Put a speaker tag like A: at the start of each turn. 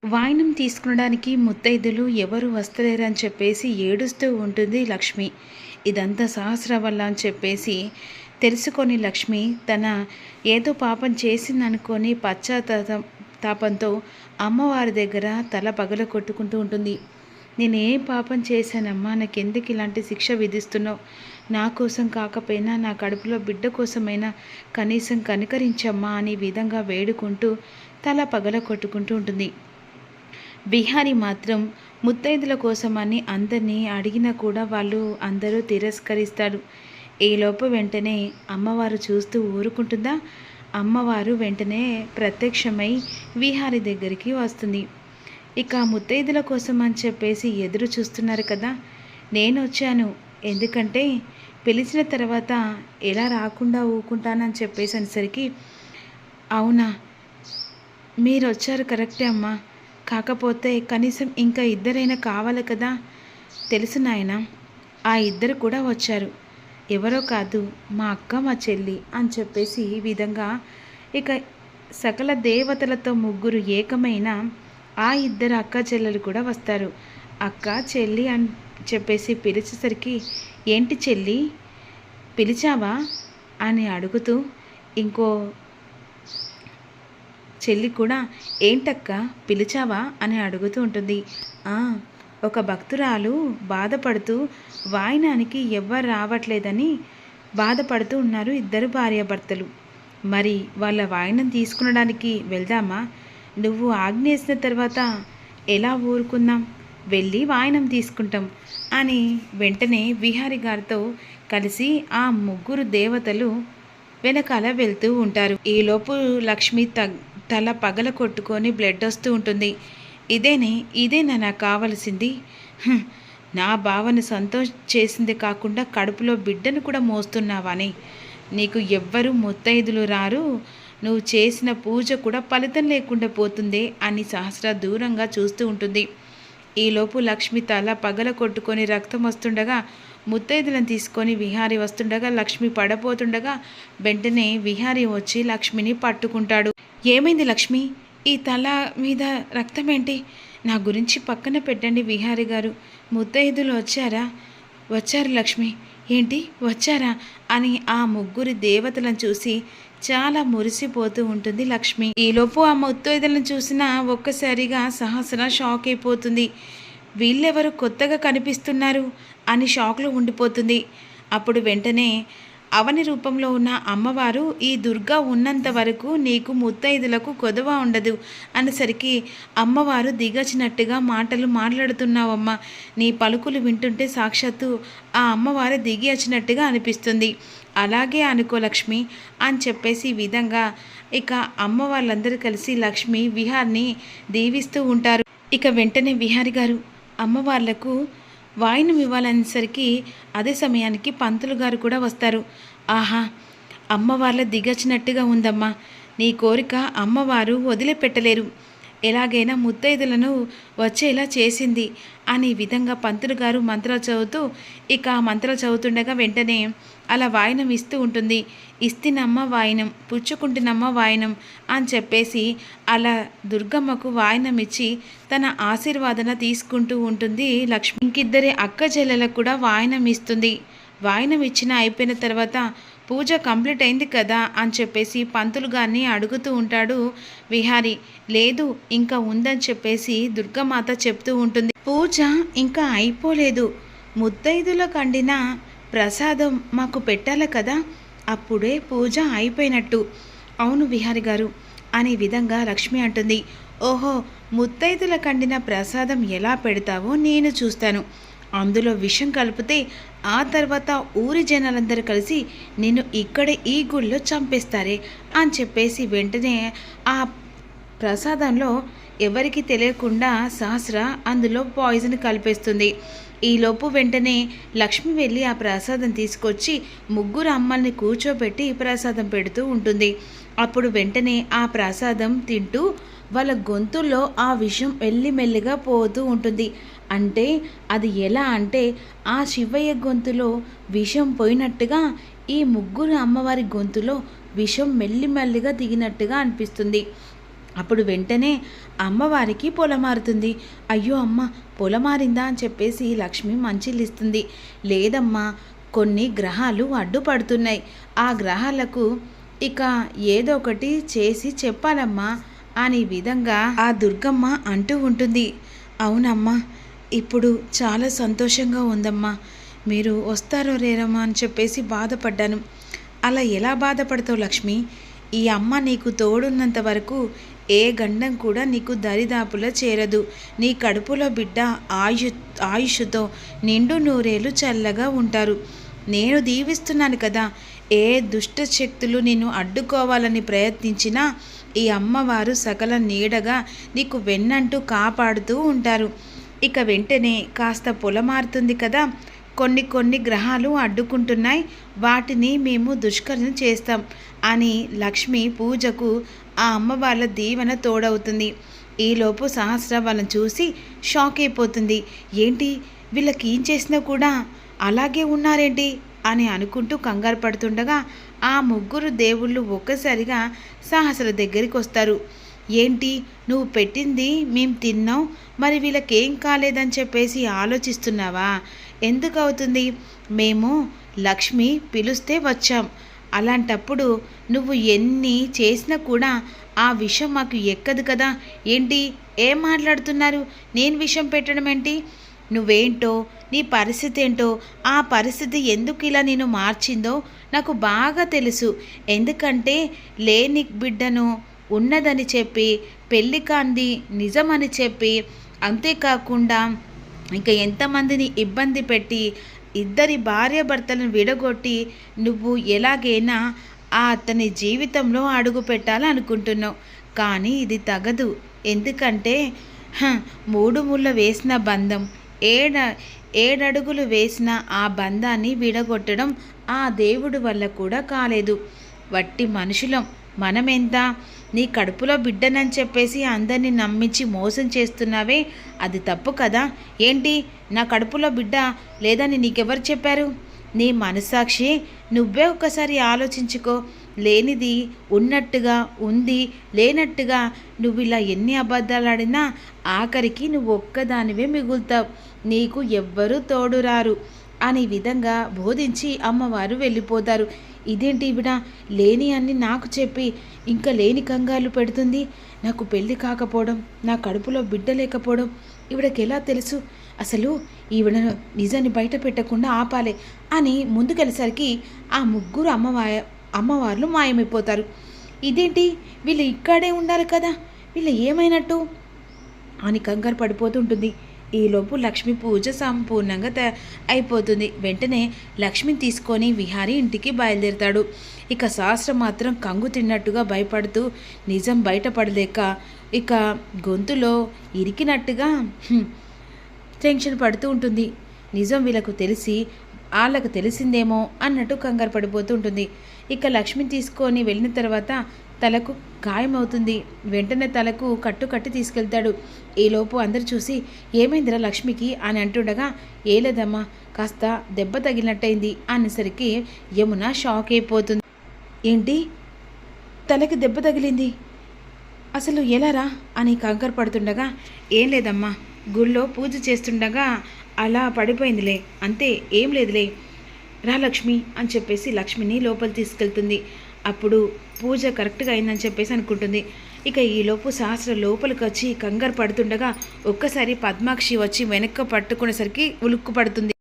A: వాయినం తీసుకునడానికి ముత్తైదులు ఎవరు వస్తలేరని చెప్పేసి ఏడుస్తూ ఉంటుంది లక్ష్మి. ఇదంతా సహస్ర వల్ల అని చెప్పేసి తెలుసుకొని లక్ష్మి తన ఏదో పాపం చేసిందనుకొని తాపంతో అమ్మవారి దగ్గర తల పగల కొట్టుకుంటూ ఉంటుంది. నేనేం పాపం చేశానమ్మా, నాకెందుకు ఇలాంటి శిక్ష విధిస్తున్నావు? నా కోసం కాకపోయినా నా కడుపులో బిడ్డ కోసమైనా కనీసం కనికరించమ్మా అని విధంగా వేడుకుంటూ తల పగల కొట్టుకుంటూ ఉంటుంది. బిహారీ మాత్రం ముత్తైదుల కోసమని అందరినీ అడిగినా కూడా వాళ్ళు అందరూ తిరస్కరిస్తారు. ఈలోపు వెంటనే అమ్మవారు చూస్తూ ఊరుకుంటుందా? అమ్మవారు వెంటనే ప్రత్యక్షమై విహారీ దగ్గరికి వస్తుంది. ఇక ముత్తైదుల కోసం అని చెప్పేసి ఎదురు చూస్తున్నారు కదా, నేను వచ్చాను. ఎందుకంటే పిలిచిన తర్వాత ఎలా రాకుండా ఊకుంటానని చెప్పేసి అనేసరికి, అవునా మీరు వచ్చారు కరెక్టే అమ్మా, కాకపోతే కనీసం ఇంకా ఇద్దరైనా కావాలి కదా. తెలుసు నాయన, ఆ ఇద్దరు కూడా వచ్చారు. ఎవరో కాదు, మా అక్క మా చెల్లి అని చెప్పేసి ఈ విధంగా ఇక సకల దేవతలతో ముగ్గురు ఏకమైన ఆ ఇద్దరు అక్క చెల్లెలు కూడా వస్తారు. అక్క చెల్లి అని చెప్పేసి పిలిచేసరికి, ఏంటి చెల్లి పిలిచావా అని అడుగుతూ ఇంకో చెల్లి కూడా, ఏంటక్క పిలిచావా అని అడుగుతూ ఉంటుంది. ఒక భక్తురాలు బాధపడుతూ వాయినానికి ఎవ్వరు రావట్లేదని బాధపడుతూ ఉన్నారు ఇద్దరు భార్యాభర్తలు. మరి వాళ్ళ వాయినం తీసుకునడానికి వెళ్దామా? నువ్వు ఆజ్ఞేసిన తర్వాత ఎలా ఊరుకుందాం? వెళ్ళి వాయినం తీసుకుంటాం అని వెంటనే విహారి గారితో కలిసి ఆ ముగ్గురు దేవతలు వెనకాల వెళ్తూ ఉంటారు. ఈలోపు లక్ష్మి తల పగల కొట్టుకొని బ్లడ్ వస్తూ ఉంటుంది. ఇదేనా నాకు కావలసింది? నా భావన సంతోష్ చేసింది కాకుండా కడుపులో బిడ్డను కూడా మోస్తున్నావని. నీకు ఎవ్వరూ ముత్తైదులు రారు, నువ్వు చేసిన పూజ కూడా ఫలితం లేకుండా పోతుందే అని సహస్ర దూరంగా చూస్తూ ఉంటుంది. ఈలోపు లక్ష్మి తల పగల కొట్టుకొని రక్తం వస్తుండగా ముత్తైదులను తీసుకొని విహారీ వస్తుండగా లక్ష్మి పడపోతుండగా వెంటనే విహారీ వచ్చి లక్ష్మిని పట్టుకుంటాడు. ఏమైంది లక్ష్మి? ఈ తల మీద రక్తం ఏంటి? నా గురించి పక్కన పెట్టండి విహారీ గారు. ముత్తైదులు వచ్చారు లక్ష్మి. ఏంటి వచ్చారా అని ఆ ముగ్గురి దేవతలను చూసి చాలా మురిసిపోతూ ఉంటుంది లక్ష్మి. ఈలోపు ఆ ముత్తైదులను చూసిన ఒక్కసారిగా సహస్ర షాక్ అయిపోతుంది. వీళ్ళెవరు కొత్తగా కనిపిస్తున్నారు అని షాక్లో ఉండిపోతుంది. అప్పుడు వెంటనే అవని రూపంలో ఉన్న అమ్మవారు, ఈ దుర్గా ఉన్నంత వరకు నీకు ముత్తైదులకు కొదవ ఉండదు అనేసరికి, అమ్మవారు దిగచ్చినట్టుగా మాటలు మాట్లాడుతున్నావమ్మా, నీ పలుకులు వింటుంటే సాక్షాత్తు ఆ అమ్మవారు దిగి వచ్చినట్టుగా అనిపిస్తుంది. అలాగే అనుకో లక్ష్మి అని చెప్పేసి ఈ విధంగా ఇక అమ్మ వాళ్ళందరూ కలిసి లక్ష్మి విహార్ని దీవిస్తూ ఉంటారు. ఇక వెంటనే విహారి గారు అమ్మవార్లకు వాయినం ఇవ్వాలనేసరికి అదే సమయానికి పంతులు గారు కూడా వస్తారు. ఆహా, అమ్మవార్ల దిగచ్చినట్టుగా ఉందమ్మా, నీ కోరిక అమ్మవారు వదిలిపెట్టలేరు, ఎలాగైనా ముత్తైదులను వచ్చేలా చేసింది అని విధంగా పంతులు గారు మంత్రాలు చదువుతూ ఇక ఆ మంత్రాలు చదువుతుండగా వెంటనే అలా వాయినం ఇస్తూ ఉంటుంది. ఇస్తినమ్మ వాయినం, పుచ్చుకుంటున్నమ్మ వాయినం అని చెప్పేసి అలా దుర్గమ్మకు వాయినం ఇచ్చి తన ఆశీర్వాదన తీసుకుంటూ ఉంటుంది లక్ష్మి. ఇంకిద్దరి అక్క చెల్లెలకు కూడా వాయినం ఇస్తుంది. వాయినం ఇచ్చిన అయిపోయిన తర్వాత పూజ కంప్లీట్ అయింది కదా అని చెప్పేసి పంతులు గారిని అడుగుతూ ఉంటాడు విహారీ. లేదు ఇంకా ఉందని చెప్పేసి దుర్గామాత చెప్తూ ఉంటుంది. పూజ ఇంకా అయిపోలేదు, ముత్తైదులకు అండిన ప్రసాదం మాకు పెట్టాలి కదా, అప్పుడే పూజ అయిపోయినట్టు. అవును విహారి గారు అనే విధంగా లక్ష్మి అంటుంది. ఓహో, ముత్తైదులకు అండిన ప్రసాదం ఎలా పెడతావో నేను చూస్తాను, అందులో విషం కలిపితే ఆ తర్వాత ఊరి జనాలందరూ కలిసి నిన్ను ఇక్కడే ఈ గుళ్ళో చంపేస్తారే అని చెప్పేసి వెంటనే ఆ ప్రసాదంలో ఎవరికి తెలియకుండా సహస్ర అందులో పాయిజన్ కలిపేస్తుంది. ఈలోపు వెంటనే లక్ష్మి వెళ్ళి ఆ ప్రసాదం తీసుకొచ్చి ముగ్గురు అమ్మల్ని కూర్చోబెట్టి ప్రసాదం పెడుతూ ఉంటుంది. అప్పుడు వెంటనే ఆ ప్రసాదం తింటూ వాళ్ళ గొంతుల్లో ఆ విషం మెల్లిమెల్లిగా పోతూ ఉంటుంది. అంటే అది ఎలా అంటే ఆ శివయ్య గొంతులో విషం పోయినట్టుగా ఈ ముగ్గురు అమ్మవారి గొంతులో విషం మెల్లిమెల్లిగా దిగినట్టుగా అనిపిస్తుంది. అప్పుడు వెంటనే అమ్మవారికి పొలమారుతుంది. అయ్యో అమ్మ, పొలమారిందా అని చెప్పేసి లక్ష్మి మంచిలిస్తుంది. లేదమ్మా, కొన్ని గ్రహాలు అడ్డుపడుతున్నాయి. ఆ గ్రహాలకు ఇక ఏదో ఒకటి చేసి చెప్పాలమ్మా అనే విధంగా ఆ దుర్గమ్మ అంటూ ఉంటుంది. అవునమ్మా, ఇప్పుడు చాలా సంతోషంగా ఉందమ్మా. మీరు వస్తారో రేరమ్మా అని చెప్పేసి బాధపడ్డాను. అలా ఎలా బాధపడతావు లక్ష్మి? ఈ అమ్మ నీకు తోడున్నంత వరకు ఏ గండం కూడా నీకు దరిదాపులో చేరదు. నీ కడుపులో బిడ్డ ఆయుష్తో నిండు నూరేళ్ళు చల్లగా ఉంటారు. నేను దీవిస్తున్నాను కదా. ఏ దుష్ట శక్తులు నిన్ను అడ్డుకోవాలని ప్రయత్నించినా ఈ అమ్మవారు సకల నీడగా నీకు వెన్నంటూ కాపాడుతూ ఉంటారు. ఇక వెంటనే కాస్త పొలమారుతుంది కదా, కొన్ని గ్రహాలు అడ్డుకుంటున్నాయి, వాటిని మేము దుష్కరణ చేస్తాం అని లక్ష్మి పూజకు ఆ అమ్మ వాళ్ళ దీవెన తోడవుతుంది. ఈలోపు సహస్ర వాళ్ళని చూసి షాక్ అయిపోతుంది. ఏంటి, వీళ్ళకి ఏం చేసినా కూడా అలాగే ఉన్నారేంటి అని అనుకుంటూ కంగారు పడుతుండగా ఆ ముగ్గురు దేవుళ్ళు ఒక్కసారిగా సహస్ర దగ్గరికి వస్తారు. ఏంటి, నువ్వు పెట్టింది మేము తిన్నాం, మరి వీళ్ళకేం కాలేదని చెప్పేసి ఆలోచిస్తున్నావా? ఎందుకు అవుతుంది? మేము లక్ష్మి పిలుస్తే వచ్చాం. అలాంటప్పుడు నువ్వు ఎన్ని చేసినా కూడా ఆ విషయం మాకు ఎక్కదు కదా. ఏంటి, ఏం మాట్లాడుతున్నారు? నేను విషయం పెట్టడం ఏంటి? నువ్వేంటో, నీ పరిస్థితి ఏంటో, ఆ పరిస్థితి ఎందుకు ఇలా నేను మార్చిందో నాకు బాగా తెలుసు. ఎందుకంటే లేని బిడ్డను ఉన్నదని చెప్పి, పెళ్ళి కాంది నిజమని చెప్పి, అంతేకాకుండా ఇంకా ఎంతమందిని ఇబ్బంది పెట్టి ఇద్దరి భార్యాభర్తలను విడగొట్టి నువ్వు ఎలాగైనా అతని జీవితంలో అడుగు పెట్టాలనుకుంటున్నావు. కానీ ఇది తగదు. ఎందుకంటే 3 ముళ్ళ వేసిన బంధం, ఏడడుగులు వేసిన ఆ బంధాన్ని విడగొట్టడం ఆ దేవుడి వల్ల కూడా కాలేదు. వట్టి మనుషులం మనమెంత. నీ కడుపులో బిడ్డనని చెప్పేసి అందరినీ నమ్మించి మోసం చేస్తున్నావే, అది తప్పు కదా. ఏంటి, నా కడుపులో బిడ్డ లేదని నీకెవరు చెప్పారు? నీ మనస్సాక్షి నువ్వే ఒక్కసారి ఆలోచించుకో. లేనిది ఉన్నట్టుగా, ఉంది లేనట్టుగా నువ్వు ఇలా ఎన్ని అబద్ధాలు ఆడినా ఆఖరికి నువ్వు ఒక్కదానివే మిగులుతావు. నీకు ఎవ్వరూ తోడురారు అనే విధంగా బోధించి అమ్మవారు వెళ్ళిపోతారు. ఇదేంటి, ఈవిడ లేని అన్ని నాకు చెప్పి ఇంకా లేని కంగారు పెడుతుంది. నాకు పెళ్ళి కాకపోవడం, నా కడుపులో బిడ్డ లేకపోవడం ఈవిడకి ఎలా తెలుసు? అసలు ఈవిడ నిజాన్ని బయట పెట్టకుండా ఆపాలే అని ముందుకెళ్ళేసరికి ఆ ముగ్గురు అమ్మవార్లు మాయమైపోతారు. ఇదేంటి, వీళ్ళు ఇక్కడే ఉండాలి కదా, వీళ్ళు ఏమైనట్టు అని కంగారు పడిపోతుంటుంది. ఈలోపు లక్ష్మి పూజ సంపూర్ణంగా అయిపోతుంది. వెంటనే లక్ష్మిని తీసుకొని విహారీ ఇంటికి బయలుదేరుతాడు. ఇక సహస్ర మాత్రం కంగు తిన్నట్టుగా భయపడుతూ నిజం బయటపడలేక ఇక గొంతులో ఇరికినట్టుగా టెన్షన్ పడుతూ ఉంటుంది. నిజం వాళ్ళకు తెలిసిందేమో అన్నట్టు కంగారు పడిపోతూ ఉంటుంది. ఇక లక్ష్మిని తీసుకొని వెళ్ళిన తర్వాత తలకు గాయమవుతుంది. వెంటనే తలకు కట్టి తీసుకెళ్తాడు. ఈలోపు అందరు చూసి ఏమైందిరా లక్ష్మికి అని అంటుండగా, ఏ లేదమ్మా, కాస్త దెబ్బ తగిలినట్టయింది అనేసరికి యమున షాక్ అయిపోతుంది. ఏంటి, తలకి దెబ్బ తగిలింది, అసలు ఎలారా అని కంగారు పడుతుండగా, ఏం లేదమ్మా, గుళ్ళో పూజ చేస్తుండగా అలా పడిపోయిందిలే, అంతే, ఏం లేదులే, రా లక్ష్మి అని చెప్పేసి లక్ష్మిని లోపల తీసుకెళ్తుంది. అప్పుడు పూజ కరెక్ట్గా అయిందని చెప్పేసి అనుకుంటుంది. ఇక ఈలోపు సహస్ర లోపలికి వచ్చి కంగారు పడుతుండగా ఒక్కసారి పద్మాక్షి వచ్చి వెనక్కి పట్టుకునేసరికి ఉలుక్కు పడుతుంది.